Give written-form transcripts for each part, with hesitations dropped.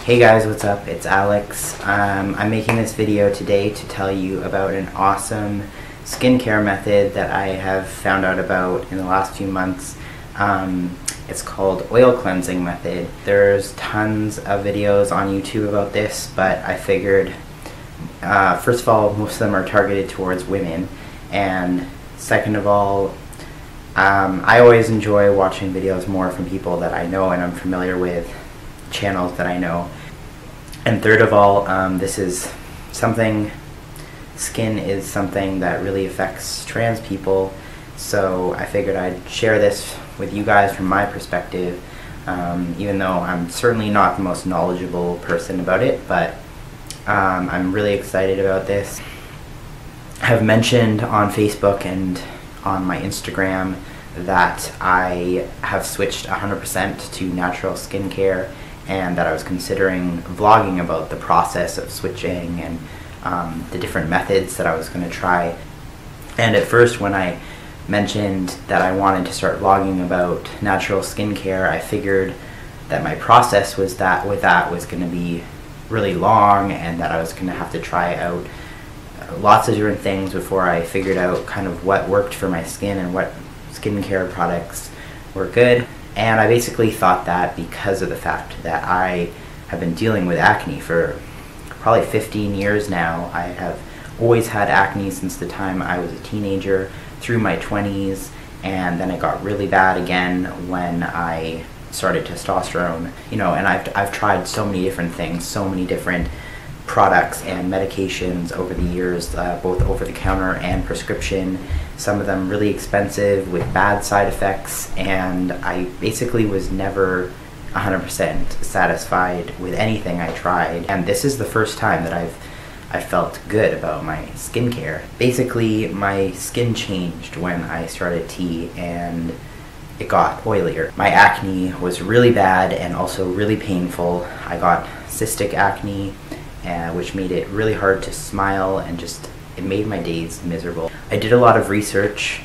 Hey guys, what's up? It's Alex. I'm making this video today to tell you about an awesome skincare method that I have found out about in the last few months. It's called oil cleansing method. There's tons of videos on YouTube about this, but I figured, first of all, most of them are targeted towards women, and second of all, I always enjoy watching videos more from people that I know and I'm familiar with, channels that I know. And third of all, skin is something that really affects trans people, so I figured I'd share this with you guys from my perspective, even though I'm certainly not the most knowledgeable person about it, but I'm really excited about this. I've mentioned on Facebook and on my Instagram that I have switched 100% to natural skincare, and that I was considering vlogging about the process of switching and the different methods that I was going to try. And at first, when I mentioned that I wanted to start vlogging about natural skincare, I figured that my process was going to be really long, and that I was going to have to try out lots of different things before I figured out kind of what worked for my skin and what skincare products were good. And I basically thought that because of the fact that I have been dealing with acne for probably 15 years now. I have always had acne since the time I was a teenager through my 20s, and then it got really bad again when I started testosterone. And I've tried so many different things, so many different products and medications over the years, both over the counter and prescription, some of them really expensive with bad side effects, and I basically was never 100% satisfied with anything I tried. And this is the first time that I felt good about my skincare. Basically, my skin changed when I started tea, and it got oilier. My acne was really bad and also really painful. I got cystic acne, which made it really hard to smile, and it made my days miserable. I did a lot of research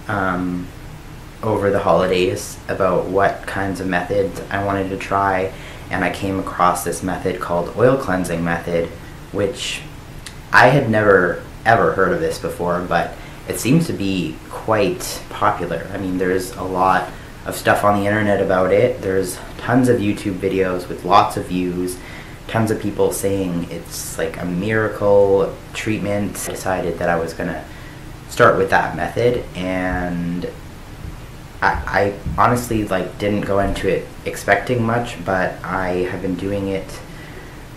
over the holidays about what kinds of methods I wanted to try, and I came across this method called oil cleansing method, which I had never ever heard of this before, but it seems to be quite popular. I mean, there's a lot of stuff on the internet about it. There's tons of YouTube videos with lots of views, tons of people saying it's like a miracle treatment. I decided that I was gonna start with that method, and I honestly didn't go into it expecting much, but I have been doing it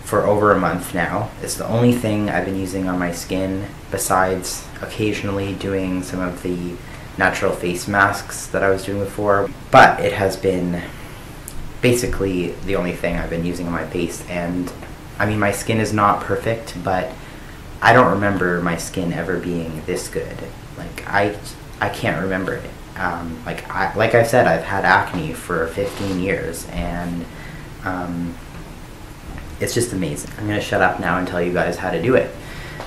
for over a month now. It's the only thing I've been using on my skin, besides occasionally doing some of the natural face masks that I was doing before, but it has been basically the only thing I've been using on my face. And I mean, my skin is not perfect, but I don't remember my skin ever being this good. I can't remember it. Like I said, I've had acne for 15 years, and it's just amazing. I'm gonna shut up now and tell you guys how to do it.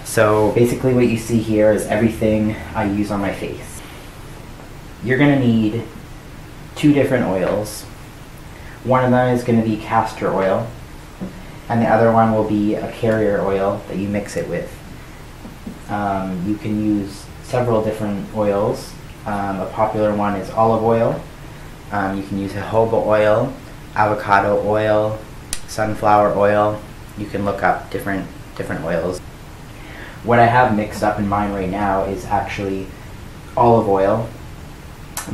So basically what you see here is everything I use on my face. You're gonna need 2 different oils. One of them is going to be castor oil, and the other one will be a carrier oil that you mix it with. You can use several different oils. A popular one is olive oil. You can use jojoba oil, avocado oil, sunflower oil. You can look up different oils. What I have mixed up in mine right now is actually olive oil,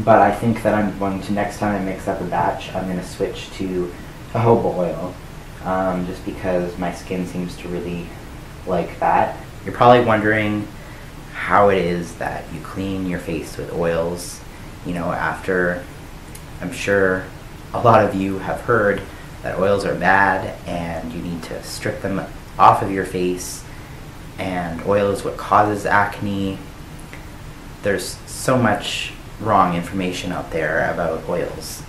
but I think that I'm going to, next time I mix up a batch, I'm going to switch to jojoba oil, just because my skin seems to really like that. You're probably wondering how it is that you clean your face with oils, after, I'm sure a lot of you have heard that oils are bad and you need to strip them off of your face, and oil is what causes acne. There's so much wrong information out there about oils.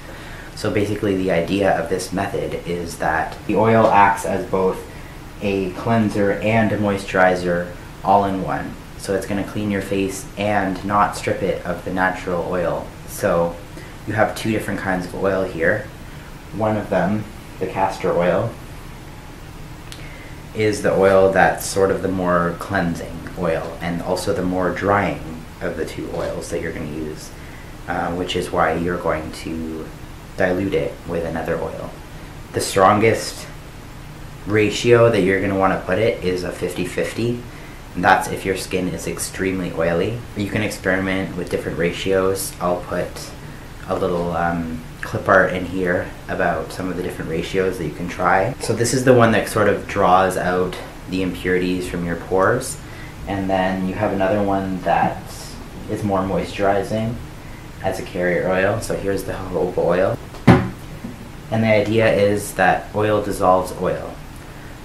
So basically the idea of this method is that the oil acts as both a cleanser and a moisturizer all in one. So it's going to clean your face and not strip it of the natural oil. So you have 2 different kinds of oil here. One of them, the castor oil, is the oil that's sort of the more cleansing oil and also the more drying of the two oils that you're going to use, which is why you're going to dilute it with another oil. The strongest ratio that you're going to want to put it is a 50-50. And that's if your skin is extremely oily. You can experiment with different ratios. I'll put a little clip art in here about some of the different ratios that you can try. So this is the one that sort of draws out the impurities from your pores. And then you have another one that is more moisturizing as a carrier oil. So here's the jojoba oil. And the idea is that oil dissolves oil.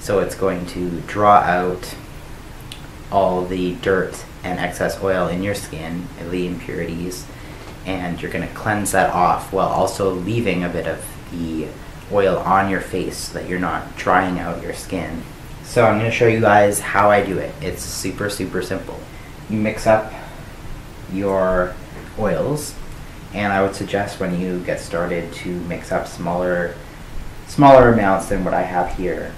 So it's going to draw out all the dirt and excess oil in your skin, the impurities, and you're going to cleanse that off while also leaving a bit of the oil on your face so that you're not drying out your skin. So I'm going to show you guys how I do it. It's super simple. You mix up your oils, and I would suggest when you get started to mix up smaller amounts than what I have here,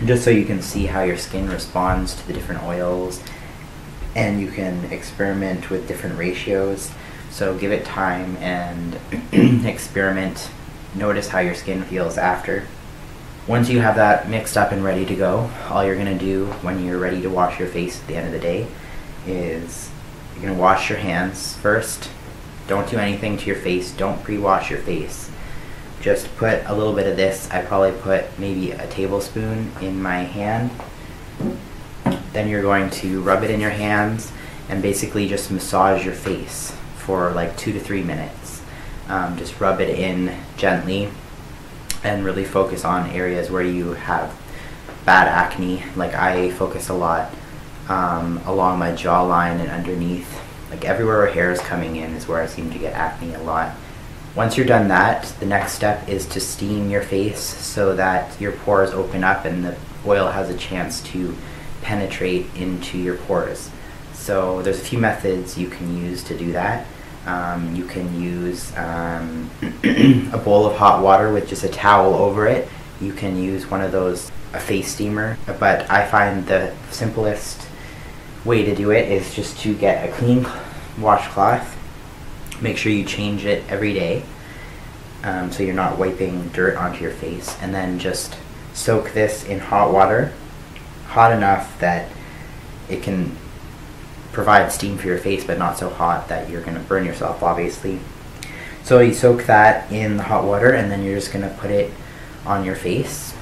just so you can see how your skin responds to the different oils, and you can experiment with different ratios. So give it time and experiment. Notice how your skin feels after. Once you have that mixed up and ready to go, all you're going to do when you're ready to wash your face at the end of the day is you're going to wash your hands first. Don't do anything to your face. Don't pre-wash your face. Just put a little bit of this. I probably put maybe a tablespoon in my hand. Then you're going to rub it in your hands and basically just massage your face for like 2 to 3 minutes. Just rub it in gently and really focus on areas where you have bad acne. Like I focus a lot along my jawline and underneath. Like everywhere where hair is coming in is where I seem to get acne a lot. Once you're done that, the next step is to steam your face so that your pores open up and the oil has a chance to penetrate into your pores. So there's a few methods you can use to do that. You can use a bowl of hot water with just a towel over it. You can use one of those, a face steamer, but I find the simplest way to do it is just to get a clean washcloth. Make sure you change it every day so you're not wiping dirt onto your face, and then just soak this in hot water, hot enough that it can provide steam for your face but not so hot that you're going to burn yourself, obviously. So you soak that in the hot water and then you're just going to put it on your face.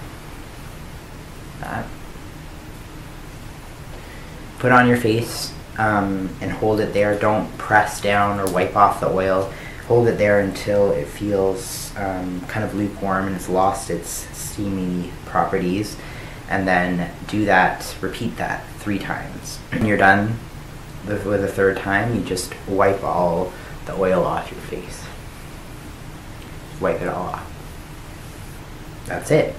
Put it on your face and hold it there. Don't press down or wipe off the oil. Hold it there until it feels kind of lukewarm and it's lost its steamy properties, and then do that, repeat that 3 times. When you're done with the 3rd time, you just wipe all the oil off your face. Wipe it all off. That's it.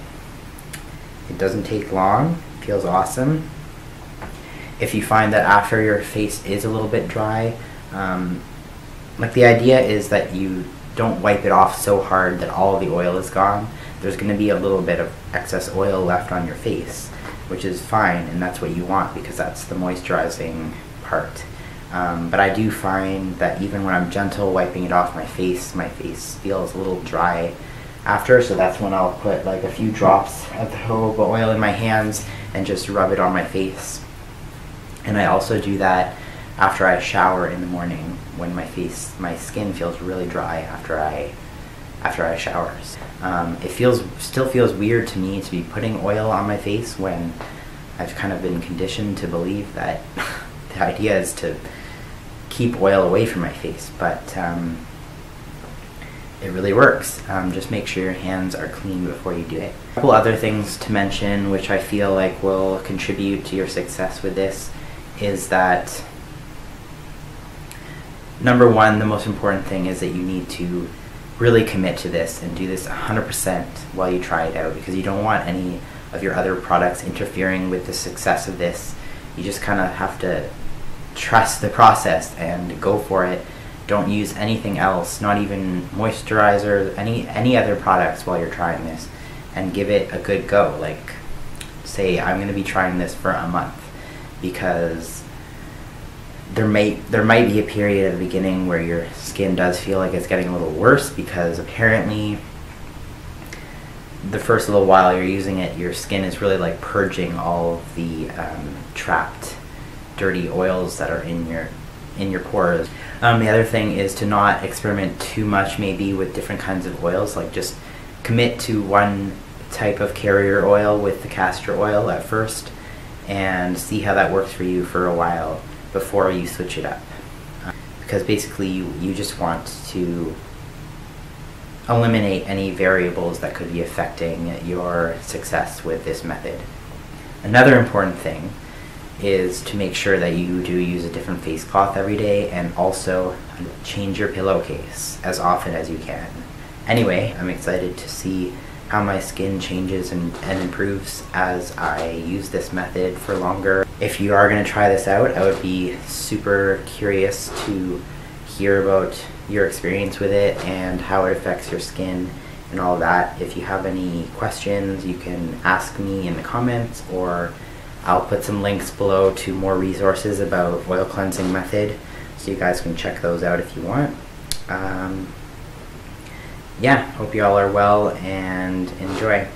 It doesn't take long, feels awesome. If you find that after your face is a little bit dry, like the idea is that you don't wipe it off so hard that all of the oil is gone. There's going to be a little bit of excess oil left on your face, which is fine, and that's what you want because that's the moisturizing part. But I do find that even when I'm gentle wiping it off my face feels a little dry after, so that's when I'll put like a few drops of the jojoba oil in my hands and just rub it on my face. And I also do that after I shower in the morning when my skin feels really dry after I shower. It still feels weird to me to be putting oil on my face when I've kind of been conditioned to believe that the idea is to keep oil away from my face, but it really works. Just make sure your hands are clean before you do it. A couple other things to mention which I feel like will contribute to your success with this is that number one, the most important thing is that you need to really commit to this and do this 100% while you try it out, because you don't want any of your other products interfering with the success of this. You just kind of have to trust the process and go for it. Don't use anything else, not even moisturizer, any other products while you're trying this, and give it a good go. Like, say I'm going to be trying this for a month, because there might be a period at the beginning where your skin does feel like it's getting a little worse, because apparently the first little while you're using it, your skin is really like purging all of the trapped dirty oils that are in your pores. The other thing is to not experiment too much maybe with different kinds of oils. Like, just commit to one type of carrier oil with the castor oil at first and see how that works for you for a while before you switch it up. Because basically you just want to eliminate any variables that could be affecting your success with this method. Another important thing is to make sure that you do use a different face cloth every day, and also change your pillowcase as often as you can. Anyway, I'm excited to see how my skin changes and improves as I use this method for longer. If you are going to try this out, I would be super curious to hear about your experience with it and how it affects your skin and all that. If you have any questions, you can ask me in the comments, or I'll put some links below to more resources about oil cleansing method, so you guys can check those out if you want. Yeah, hope you all are well and enjoy.